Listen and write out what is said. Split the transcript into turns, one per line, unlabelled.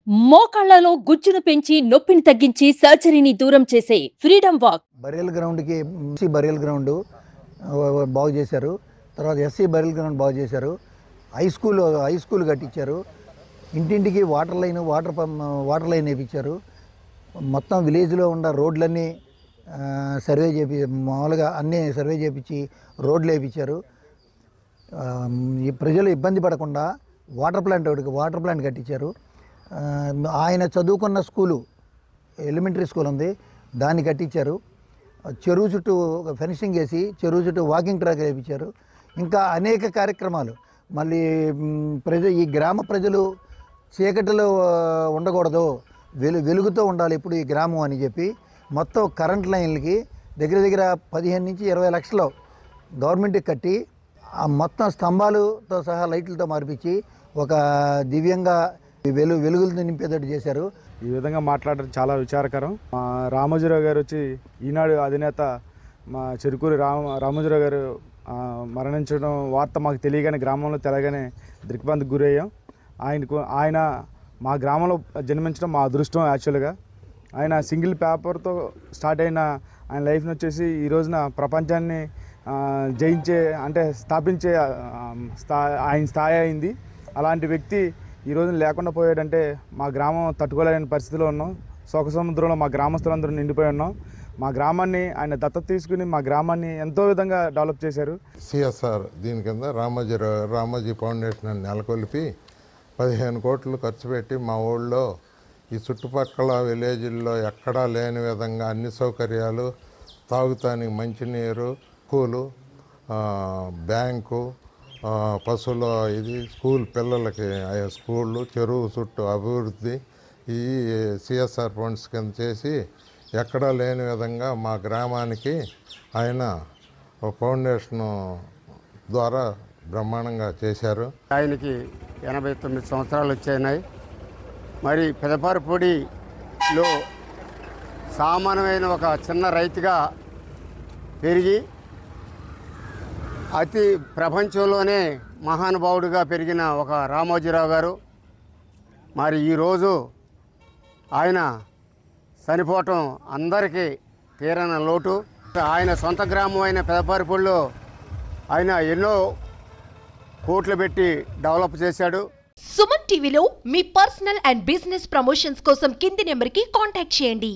మోకాళ్లలో గుజ్జును పెంచి నొప్పిని తగ్గించి సర్జరీని దూరం చేసే ఫ్రీడమ్ వాక్.
బరియల్ గ్రౌండ్కి బరియల్ గ్రౌండ్ బాగు చేశారు. తర్వాత ఎస్సీ బరియల్ గ్రౌండ్ బాగు చేశారు. హై స్కూల్ కట్టించారు. ఇంటింటికి వాటర్ లైన్ వేయించారు. మొత్తం విలేజ్లో ఉన్న రోడ్లన్నీ మామూలుగా అన్నీ సర్వే చేయించి రోడ్లు వేయించారు. ఈ ప్రజలు ఇబ్బంది పడకుండా వాటర్ ప్లాంట్ కట్టించారు. ఆయన చదువుకున్న స్కూలు ఎలిమెంటరీ స్కూల్ ఉంది, దాన్ని కట్టించారు. చెరువు చుట్టూ ఫెన్సింగ్ వేసి చెరువు చుట్టూ వాకింగ్ ట్రాక్ వేయించారు. ఇంకా అనేక కార్యక్రమాలు. మళ్ళీ ఈ గ్రామ ప్రజలు చీకటిలో ఉండకూడదు, వెలుగుతో ఉండాలి ఇప్పుడు ఈ గ్రామం అని చెప్పి మొత్తం కరెంట్ లైన్లకి దగ్గర 15 నుంచి 20 లక్షలు గవర్నమెంట్కి కట్టి ఆ మొత్తం స్తంభాలతో సహా లైట్లతో మార్పించి ఒక దివ్యంగా వెలుగులతో నింపేటట్టు చేశారు.
ఈ విధంగా మాట్లాడడం చాలా విచారకరం. మా రామోజీరావు గారు వచ్చి ఈనాడు అధినేత మా చెరుకూరి రామోజీరావు గారు మరణించడం వార్త మాకు తెలియగానే గ్రామంలో తెలగానే దిగ్బంధకు గురయ్యాం. ఆయన మా గ్రామంలో జన్మించడం మా అదృష్టం. యాక్చువల్గా ఆయన సింగిల్ పేపర్తో స్టార్ట్ అయిన ఆయన లైఫ్ని వచ్చేసి ఈ రోజున ప్రపంచాన్ని స్థాపించే ఆయన స్థాయి అయింది. అలాంటి వ్యక్తి ఈ రోజున లేకుండా పోయాడంటే మా గ్రామం తట్టుకోలేని పరిస్థితిలో ఉన్నాం. శోక సముద్రంలో మా గ్రామస్తులందరూ నిండిపోయి ఉన్నాం. మా గ్రామాన్ని ఆయన దత్తత తీసుకుని మా గ్రామాన్ని ఎంతో విధంగా డెవలప్ చేశారు.
సిఎస్ఆర్ దీని కింద రామోజీ ఫౌండేషన్ అని నెలకొల్పి 15 కోట్లు ఖర్చు పెట్టి మా ఊళ్ళో ఈ చుట్టుపక్కల విలేజ్ల్లో ఎక్కడా లేని విధంగా అన్ని సౌకర్యాలు, తాగుతానికి మంచినీరు, స్కూలు, బ్యాంకు, పశువుల స్కూల్ పిల్లలకి స్కూళ్ళు, చెరువు చుట్టూ అభివృద్ధి ఈ సిఎస్ఆర్ ఫండ్స్ కింద చేసి ఎక్కడా లేని విధంగా మా గ్రామానికి ఆయన ఫౌండేషన్ ద్వారా బ్రహ్మాండంగా చేశారు.
ఆయనకి 89 సంవత్సరాలు వచ్చాయి. మరి పెదపారపూడిలో సామాన్యమైన ఒక చిన్న రైతుగా పెరిగి అతి ప్రపంచంలోనే మహానుభావుడిగా పెరిగిన ఒక రామోజీరావు గారు మరి ఈరోజు ఆయన చనిపోవటం అందరికీ తీరని లోటు. ఆయన సొంత గ్రామం అయిన పెదపారపూడిలో ఆయన ఎన్నో కోట్లు పెట్టి డెవలప్ చేశాడు.
సుమన్ టీవీలో మీ పర్సనల్ అండ్ బిజినెస్ ప్రమోషన్స్ కోసం కింది నెంబర్కి కాంటాక్ట్ చేయండి.